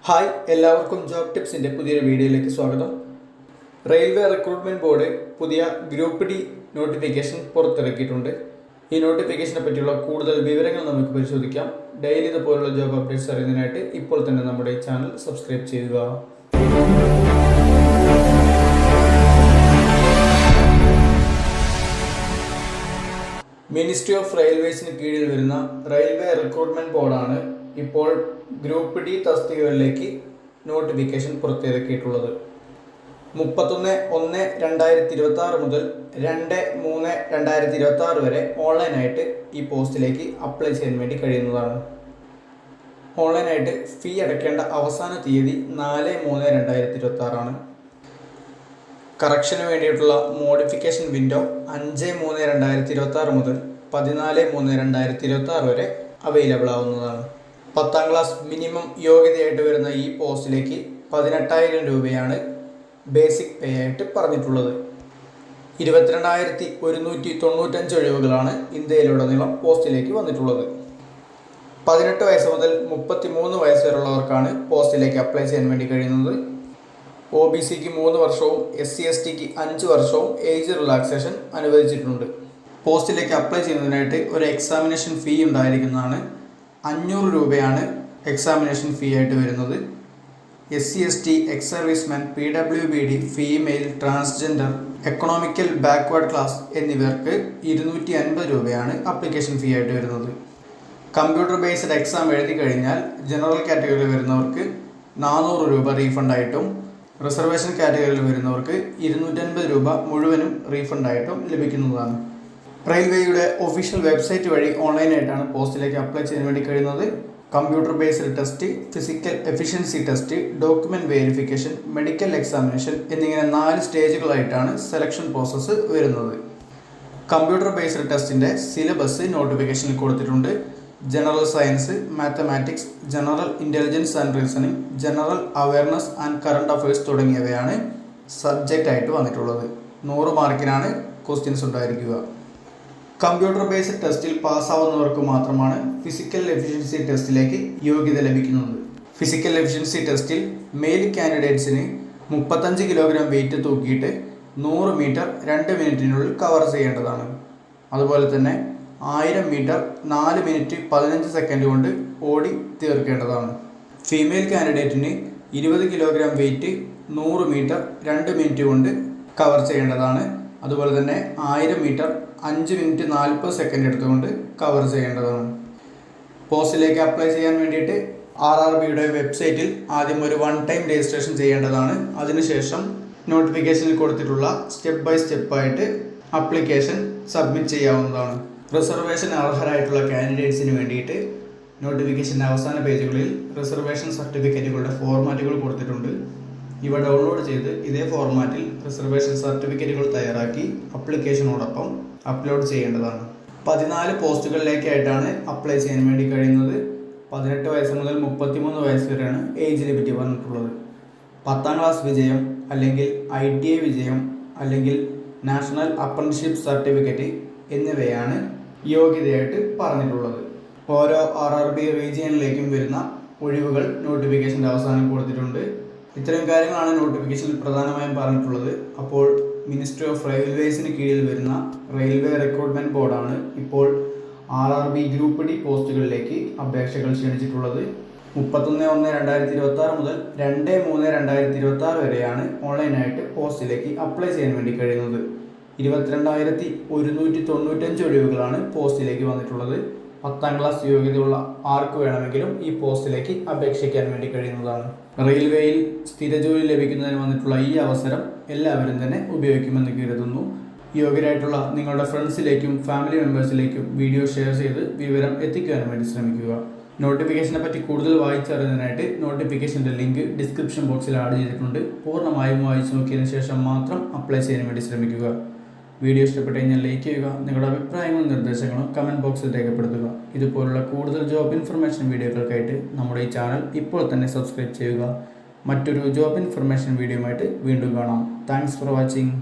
Hi, എല്ലാവർക്കും job ടിപ്സിൻ്റെ പുതിയൊരു വീഡിയോയിലേക്ക് സ്വാഗതം. റെയിൽവേ റിക്രൂട്ട്മെൻറ്റ് ബോർഡ് പുതിയ ഗ്രൂപ്പ് ഡി നോട്ടിഫിക്കേഷൻ പുറത്തിറക്കിയിട്ടുണ്ട്. ഈ നോട്ടിഫിക്കേഷനെ പറ്റിയുള്ള കൂടുതൽ വിവരങ്ങൾ നമുക്ക് പരിശോധിക്കാം. ഡെയിലി ഇതുപോലുള്ള ജോബ് അപ്ഡേറ്റ്സ് അറിയുന്നതിനായിട്ട് ഇപ്പോൾ തന്നെ നമ്മുടെ ഈ ചാനൽ സബ്സ്ക്രൈബ് ചെയ്യുക. മിനിസ്ട്രി ഓഫ് റെയിൽവേസിന് കീഴിൽ വരുന്ന റെയിൽവേ റിക്രൂട്ട്മെൻറ്റ് ബോർഡാണ് ഇപ്പോൾ ഗ്രൂപ്പ് ഡി തസ്തികകളിലേക്ക് നോട്ടിഫിക്കേഷൻ പുറത്തിറക്കിയിട്ടുള്ളത്. 31/1/2026 മുതൽ 2/3/2026 വരെ ഓൺലൈനായിട്ട് ഈ പോസ്റ്റിലേക്ക് അപ്ലൈ ചെയ്യാൻ വേണ്ടി കഴിയുന്നതാണ്. ഓൺലൈനായിട്ട് ഫീ അടയ്ക്കേണ്ട അവസാന തീയതി 4/3/2026 ആണ്. കറക്ഷന് വേണ്ടിയിട്ടുള്ള മോഡിഫിക്കേഷൻ വിൻഡോ 5/3/2026 മുതൽ 14/3/2026 വരെ അവൈലബിൾ ആവുന്നതാണ്. 10ാം ക്ലാസ് മിനിമം യോഗ്യതയായിട്ട് വരുന്ന ഈ പോസ്റ്റിലേക്ക് 18,000 രൂപയാണ് ബേസിക് പേ ആയിട്ട് പറഞ്ഞിട്ടുള്ളത്. 22,195 ഒഴിവുകളാണ് ഇന്ത്യയിലുടനീളം പോസ്റ്റിലേക്ക് വന്നിട്ടുള്ളത്. 18 വയസ്സ് മുതൽ 33 വയസ്സ് വരെയുള്ളവർക്കാണ് പോസ്റ്റിലേക്ക് അപ്ലൈ ചെയ്യാൻ വേണ്ടി കഴിയുന്നത്. OBCക്ക് 3 വർഷവും SC/STക്ക് 5 വർഷവും ഏജ് റിലാക്സേഷൻ അനുവദിച്ചിട്ടുണ്ട്. പോസ്റ്റിലേക്ക് അപ്ലൈ ചെയ്യുന്നതിനായിട്ട് ഒരു എക്സാമിനേഷൻ ഫീ ഉണ്ടായിരിക്കുന്നതാണ്. 500 രൂപയാണ് എക്സാമിനേഷൻ ഫീ ആയിട്ട് വരുന്നത്. SC/ST, ex serviceman, PWBD, female, transgender, economical backward class എന്നിവർക്ക് 250 രൂപയാണ് ആപ്ലിക്കേഷൻ ഫീ ആയിട്ട് വരുന്നത്. കമ്പ്യൂട്ടർ ബേസ്ഡ് എക്സാം എഴുതി കഴിഞ്ഞാൽ ജനറൽ കാറ്റഗറിയിൽ വരുന്നവർക്ക് 400 രൂപ റീഫണ്ടായിട്ടും റിസർവേഷൻ കാറ്റഗറിയിൽ വരുന്നവർക്ക് 250 രൂപ മുഴുവനും റീഫണ്ടായിട്ടും ലഭിക്കുന്നതാണ്. റെയിൽവേയുടെ ഒഫീഷ്യൽ വെബ്സൈറ്റ് വഴി ഓൺലൈനായിട്ടാണ് പോസ്റ്റിലേക്ക് അപ്ലൈ ചെയ്യാൻ വേണ്ടി കഴിയുന്നത്. Computer based test, physical efficiency test, document verification, medical examination എന്നിങ്ങനെ 4 സ്റ്റേജുകളായിട്ടാണ് സെലക്ഷൻ പ്രോസസ്സ് വരുന്നത്. കമ്പ്യൂട്ടർ ബേസ്ഡ് ടെസ്റ്റിൻ്റെ സിലബസ് നോട്ടിഫിക്കേഷനിൽ കൊടുത്തിട്ടുണ്ട്. General science, mathematics, general intelligence and reasoning, general awareness and current affairs തുടങ്ങിയവയാണ് സബ്ജക്റ്റ് ആയിട്ട് വന്നിട്ടുള്ളത്. 100 മാർക്കിനാണ് ക്വസ്റ്റ്യൻസ് ഉണ്ടായിരിക്കുക. കമ്പ്യൂട്ടർ ബേസ്ഡ് ടെസ്റ്റിൽ പാസ്സാവുന്നവർക്ക് മാത്രമാണ് physical efficiency ടെസ്റ്റിലേക്ക് യോഗ്യത ലഭിക്കുന്നത്. ഫിസിക്കൽ എഫിഷ്യൻസി ടെസ്റ്റിൽ മെയിൽ കാൻഡിഡേറ്റ്സിന് 35 കിലോഗ്രാം വെയിറ്റ് തൂക്കിയിട്ട് 100 മീറ്റർ 2 മിനിറ്റിനുള്ളിൽ കവർ ചെയ്യേണ്ടതാണ്. അതുപോലെ തന്നെ 1000 മീറ്റർ 4 മിനിറ്റ് 15 സെക്കൻഡ് കൊണ്ട് ഓടി തീർക്കേണ്ടതാണ്. ഫീമെയിൽ കാൻഡിഡേറ്റിന് 20 കിലോഗ്രാം വെയിറ്റ് 100 മീറ്റർ 2 മിനിറ്റ് കൊണ്ട് കവർ ചെയ്യേണ്ടതാണ്. അതുപോലെ തന്നെ 1000 മീറ്റർ 5 മിനിറ്റ് 40 സെക്കൻഡ് എടുത്തുകൊണ്ട് കവർ ചെയ്യേണ്ടതാണ്. പോസ്റ്റിലേക്ക് അപ്ലൈ ചെയ്യാൻ വേണ്ടിയിട്ട് RRBയുടെ വെബ്സൈറ്റിൽ ആദ്യം ഒരു 1 ടൈം രജിസ്ട്രേഷൻ ചെയ്യേണ്ടതാണ്. അതിനുശേഷം നോട്ടിഫിക്കേഷനിൽ കൊടുത്തിട്ടുള്ള സ്റ്റെപ്പ് ബൈ സ്റ്റെപ്പായിട്ട് ആപ്ലിക്കേഷൻ സബ്മിറ്റ് ചെയ്യാവുന്നതാണ്. റിസർവേഷൻ അർഹരായിട്ടുള്ള കാൻഡിഡേറ്റ്സിന് വേണ്ടിയിട്ട് നോട്ടിഫിക്കേഷൻ്റെ അവസാന പേജുകളിൽ റിസർവേഷൻ സർട്ടിഫിക്കറ്റുകളുടെ ഫോർമാറ്റുകൾ കൊടുത്തിട്ടുണ്ട്. ഇവ ഡൗൺലോഡ് ചെയ്ത് ഇതേ ഫോർമാറ്റിൽ റിസർവേഷൻ സർട്ടിഫിക്കറ്റുകൾ തയ്യാറാക്കി ആപ്ലിക്കേഷനോടൊപ്പം അപ്ലോഡ് ചെയ്യേണ്ടതാണ്. 14 പോസ്റ്റുകളിലേക്കായിട്ടാണ് അപ്ലൈ ചെയ്യാൻ വേണ്ടി കഴിയുന്നത്. 18 വയസ്സ് മുതൽ 33 വയസ്സ് വരെയാണ് ഏജ് ലിമിറ്റ് പറഞ്ഞിട്ടുള്ളത്. 10ാം ക്ലാസ് വിജയം അല്ലെങ്കിൽ ITI വിജയം അല്ലെങ്കിൽ നാഷണൽ അപ്രന്റീസ്ഷിപ്പ് സർട്ടിഫിക്കറ്റ് എന്നിവയാണ് യോഗ്യതയായിട്ട് പറഞ്ഞിട്ടുള്ളത്. ഓരോ RRB റീജിയനിലേക്കും വരുന്ന ഒഴിവുകൾ നോട്ടിഫിക്കേഷൻ്റെ അവസാനം കൊടുത്തിട്ടുണ്ട്. ഇത്തരം കാര്യങ്ങളാണ് നോട്ടിഫിക്കേഷനിൽ പ്രധാനമായും പറഞ്ഞിട്ടുള്ളത്. അപ്പോൾ മിനിസ്ട്രി ഓഫ് റെയിൽവേസിന് കീഴിൽ വരുന്ന റെയിൽവേ റിക്രൂട്ട്മെൻറ്റ് ബോർഡാണ് ഇപ്പോൾ RRB ഗ്രൂപ്പ് ഡി പോസ്റ്റുകളിലേക്ക് അപേക്ഷകൾ ക്ഷണിച്ചിട്ടുള്ളത്. 31/1/2026 മുതൽ 2/3/2026 വരെയാണ് ഓൺലൈനായിട്ട് പോസ്റ്റിലേക്ക് അപ്ലൈ ചെയ്യാൻ വേണ്ടി കഴിയുന്നത്. 22,195 ഒഴിവുകളാണ് പോസ്റ്റിലേക്ക് വന്നിട്ടുള്ളത്. 10ാം ക്ലാസ് യോഗ്യതയുള്ള ആർക്ക് വേണമെങ്കിലും ഈ പോസ്റ്റിലേക്ക് അപേക്ഷിക്കാൻ വേണ്ടി കഴിയുന്നതാണ്. റെയിൽവേയിൽ സ്ഥിരജോലി ലഭിക്കുന്നതിന് വന്നിട്ടുള്ള ഈ അവസരം എല്ലാവരും തന്നെ ഉപയോഗിക്കുമെന്ന് കരുതുന്നു. യോഗ്യരായിട്ടുള്ള നിങ്ങളുടെ ഫ്രണ്ട്സിലേക്കും ഫാമിലി മെമ്പേഴ്സിലേക്കും വീഡിയോ ഷെയർ ചെയ്ത് വിവരം എത്തിക്കുവാനും വേണ്ടി ശ്രമിക്കുക. നോട്ടിഫിക്കേഷനെ പറ്റി കൂടുതൽ വായിച്ചറിയുന്നതിനായിട്ട് നോട്ടിഫിക്കേഷൻ്റെ ലിങ്ക് ഡിസ്ക്രിപ്ഷൻ ബോക്സിൽ ആഡ് ചെയ്തിട്ടുണ്ട്. പൂർണ്ണമായും വായിച്ചു നോക്കിയതിന് ശേഷം മാത്രം അപ്ലൈ ചെയ്യാൻ വേണ്ടി ശ്രമിക്കുക. വീഡിയോ ഇഷ്ടപ്പെട്ട് കഴിഞ്ഞാൽ ലൈക്ക് ചെയ്യുക. നിങ്ങളുടെ അഭിപ്രായങ്ങളും നിർദ്ദേശങ്ങളും കമൻറ്റ് ബോക്സിൽ രേഖപ്പെടുത്തുക. ഇതുപോലുള്ള കൂടുതൽ ജോബ് ഇൻഫർമേഷൻ വീഡിയോകൾക്കായിട്ട് നമ്മുടെ ഈ ചാനൽ ഇപ്പോൾ തന്നെ സബ്സ്ക്രൈബ് ചെയ്യുക. മറ്റൊരു ജോബ് ഇൻഫർമേഷൻ വീഡിയോയുമായിട്ട് വീണ്ടും കാണാം. Thanks for watching.